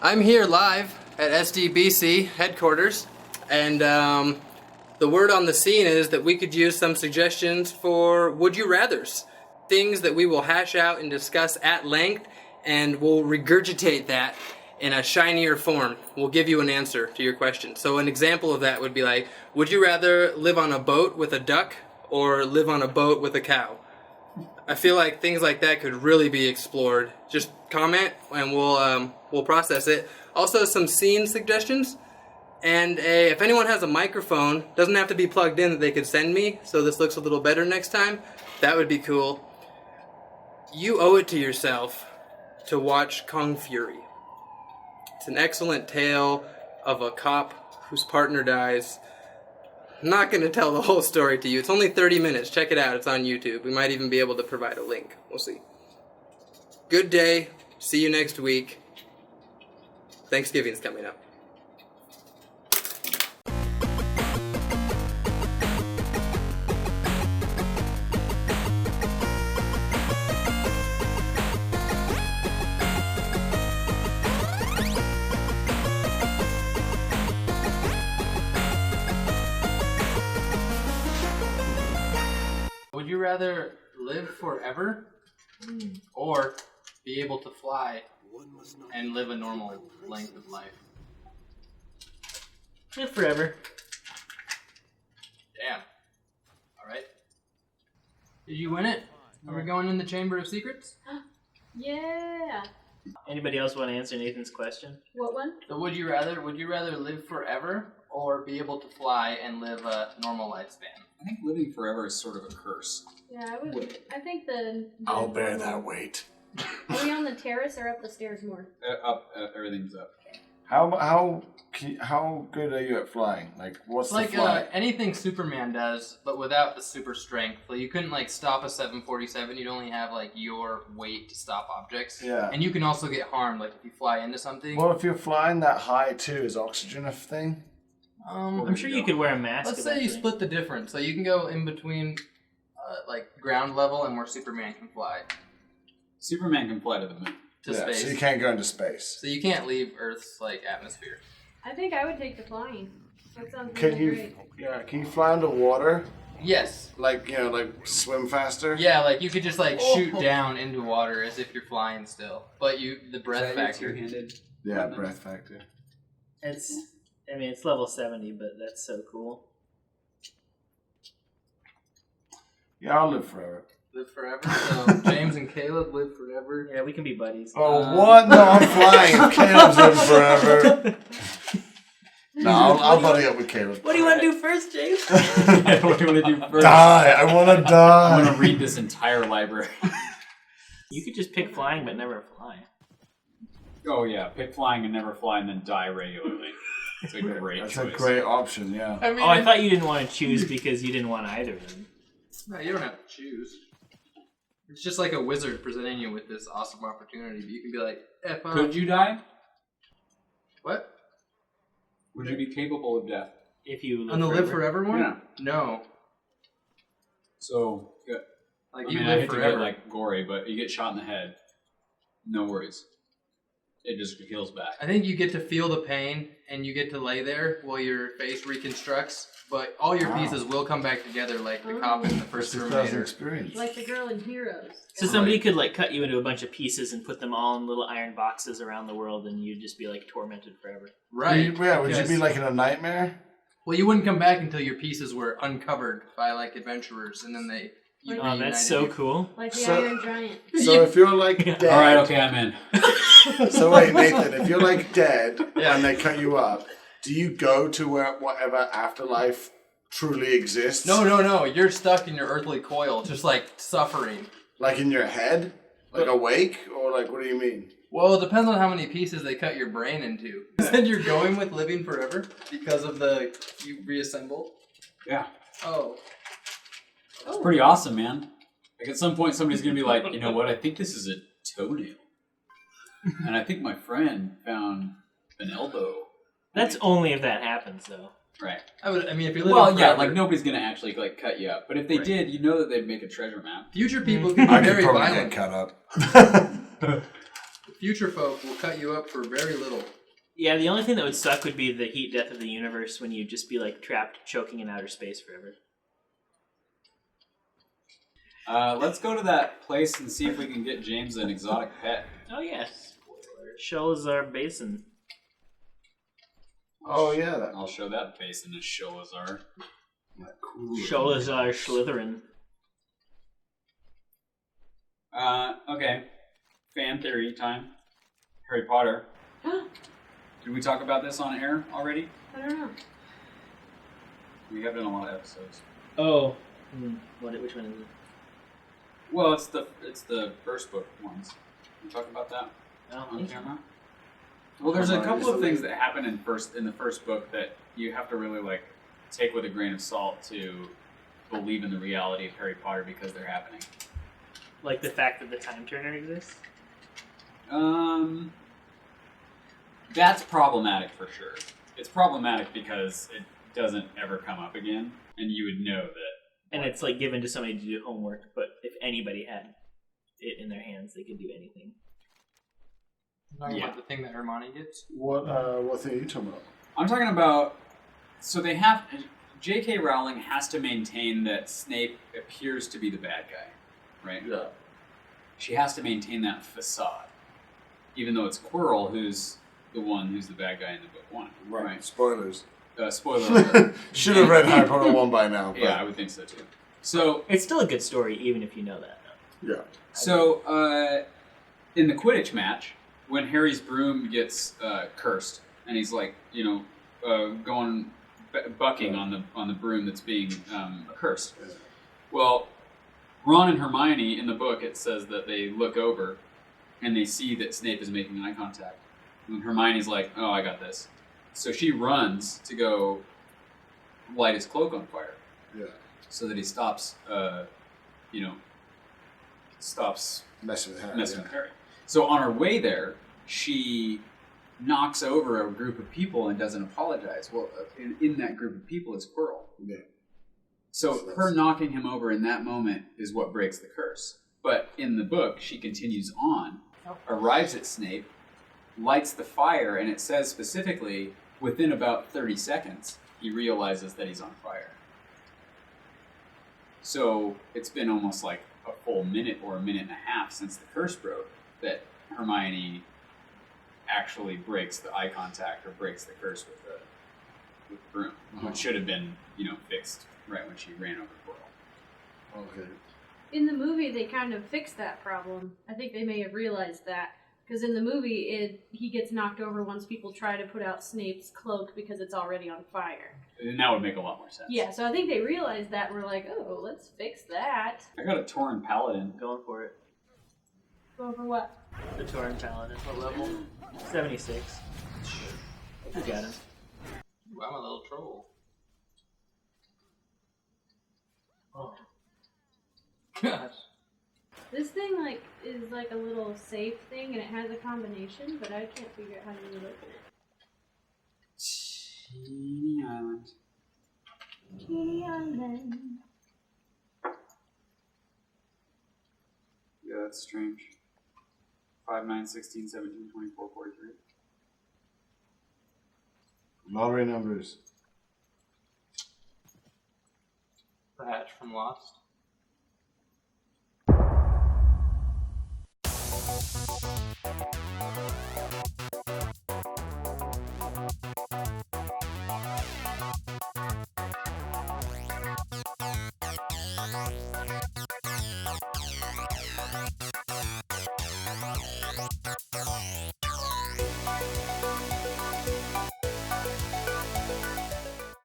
I'm here live at SDBC headquarters, and the word on the scene is that we could use some suggestions for would you rathers, things that we will hash out and discuss at length, and we'll regurgitate that in a shinier form. We'll give you an answer to your question. So an example of that would be like, would you rather live on a boat with a duck or live on a boat with a cow? I feel like things like that could really be explored. Just comment and we'll process it. Also some scene suggestions. And if anyone has a microphone, doesn't have to be plugged in, that they could send me so this looks a little better next time, that would be cool. You owe it to yourself to watch Kung Fury. It's an excellent tale of a cop whose partner dies. I'm not going to tell the whole story to you. It's only 30 minutes. Check it out. It's on YouTube. We might even be able to provide a link. We'll see. Good day. See you next week. Thanksgiving's coming up. Would you rather live forever or be able to fly and live a normal length of life? Live forever. Damn. Alright. Did you win it? Are we going in the Chamber of Secrets? Yeah. Anybody else want to answer Nathan's question? What one? So would you rather live forever or be able to fly and live a normal lifespan? I think living forever is sort of a curse. Yeah, I think the I'll bear that weight. Are we on the terrace or up the stairs more? Everything's up. How good are you at flying? Like, what's It's the like flight? anything Superman does, but without the super strength. Like, you couldn't like stop a 747. You'd only have like your weight to stop objects. Yeah. And you can also get harmed, like if you fly into something. Well, if you're flying that high too, is oxygen a thing? I'm sure you could wear a mask. Let's say you eventually. split the difference, so you can go in between, like ground level and where Superman can fly Superman can fly to the moon. to Yeah, space. so you can't go into space. So you can't leave Earth's like atmosphere. I think I would take the flying. That sounds Can really you? great. Yeah, can you fly underwater? Yes. Like like swim faster? Yeah, like you could just like shoot down into water as if you're flying still, but the breath factor. Two-handed. Yeah, breath factor. It's level 70, but that's so cool. Yeah, I'll live forever. Live forever. So James and Caleb live forever. Yeah, we can be buddies. Oh, what? No, I'm flying. Caleb's living forever. No, I'll buddy up with Caleb. What do you want to do first, James? What do you want to do first? Die! I want to I'm die. going to read this entire library. You could just pick flying, but never fly. Oh yeah, pick flying and never fly and then die regularly. It's a great That's choice. a great option. Yeah. I mean, Oh, I thought you didn't want to choose because you didn't want either of them. no, you don't have to choose. It's just like a wizard presenting you with this awesome opportunity. But you can be like, F up. Could you die? What? Would you be capable of death? If you live On the live forever one? Yeah. No. So, Like I you mean, I live hate to forever. get like gory, but you get shot in the head. No worries. It just heals back. I think you get to feel the pain and you get to lay there while your face reconstructs, but all your pieces will come back together like the cop in the first 6,000 Terminator. experience. Like the girl in Heroes. So somebody could like cut you into a bunch of pieces and put them all in little iron boxes around the world, and you'd just be like tormented forever. Right. Would you because- be like in a nightmare? Well, you wouldn't come back until your pieces were uncovered by like adventurers, and then they. Oh, that's so cool. Like the So- Iron Giant. So if you're like dead. All right, okay, I'm in. So wait, Nathan, if you're like dead Yeah. and they cut you up, do you go to where whatever afterlife truly exists? No. You're stuck in your earthly coil, just like suffering. Like in your head? Like awake? Or like, what do you mean? Well, it depends on how many pieces they cut your brain into. You said you're going with living forever because of the you reassemble. Yeah. Oh. It's pretty awesome, man. Like at some point somebody's going to be like, you know what, I think this is a toenail. And I think my friend found an elbow. That's only if that happens, though. Right. I mean, if you're living Well, yeah, forever, like nobody's going to actually like cut you up. But if they Right. did, you know that they'd make a treasure map. future people can be I could very probably violent. get cut up. future folk will cut you up for very little. Yeah, the only thing that would suck would be the heat death of the universe when you'd just be like trapped, choking in outer space forever. Let's go to that place and see if we can get James an exotic pet. Oh yes, Sholazar Basin. Oh yeah, that I'll show that basin to Sholazar. cool. Sholazar Slytherin. Okay. Fan theory time. Harry Potter. Did we talk about this on air already? I don't know. We have done a lot of episodes. Oh. Which one is it? Well, it's the first book ones. We talk about that Oh, on camera. Well, there's a couple of things that happen in the first book that you have to really like take with a grain of salt to believe in the reality of Harry Potter because they're happening. like the fact that the time turner exists. That's problematic for sure. It's problematic because it doesn't ever come up again, and you would know that. And it's like given to somebody to do homework, but if anybody had it in their hands, they could do anything. Talking Yeah. about the thing that Hermione gets? What thing are you talking about? I'm talking about. So they have. J.K. Rowling has to maintain that Snape appears to be the bad guy, right? Yeah. She has to maintain that facade, even though it's Quirrell who's the one who's the bad guy in the book one. Right. Spoilers. Spoiler alert. Should have read Harry Potter 1 by now. But Yeah, I would think so too. So It's still a good story, even if you know that. yeah. So, in the Quidditch match, when Harry's broom gets cursed, and he's like, going bucking on the broom that's being cursed. Yeah. Well, Ron and Hermione in the book, it says that they look over and they see that Snape is making eye contact, and Hermione's like, "Oh, I got this." So she runs to go light his cloak on fire, Yeah. so that he stops, stops Messing with Harry. messing with Harry. So on her way there, she knocks over a group of people and doesn't apologize. Well, in that group of people is Quirrell. Yeah. So her knocking him over in that moment is what breaks the curse. But in the book, she continues on, arrives at Snape, lights the fire, and it says specifically, within about 30 seconds, he realizes that he's on fire. So it's been almost like a full minute or a minute and a half since the curse broke that Hermione actually breaks the eye contact or breaks the curse with the broom, which should have been, fixed right when she ran over Quirrell. Okay. In the movie, they kind of fixed that problem. I think they may have realized that. Because in the movie, he gets knocked over once people try to put out Snape's cloak because it's already on fire. And that would make a lot more sense. Yeah, so I think they realized that and were like, oh, let's fix that. I got a Tauren Paladin. Going for it. Go for what? The Tauren Paladin. What level? 76. You got him. Ooh, I'm a little troll. Oh. Gosh. This thing, is like a little safe thing, and it has a combination, but I can't figure out how to open it. Teeny Island. Teeny Island. Yeah, that's strange. 5, 9, 16, 17, 24, 43. Lottery numbers. The hatch from Lost.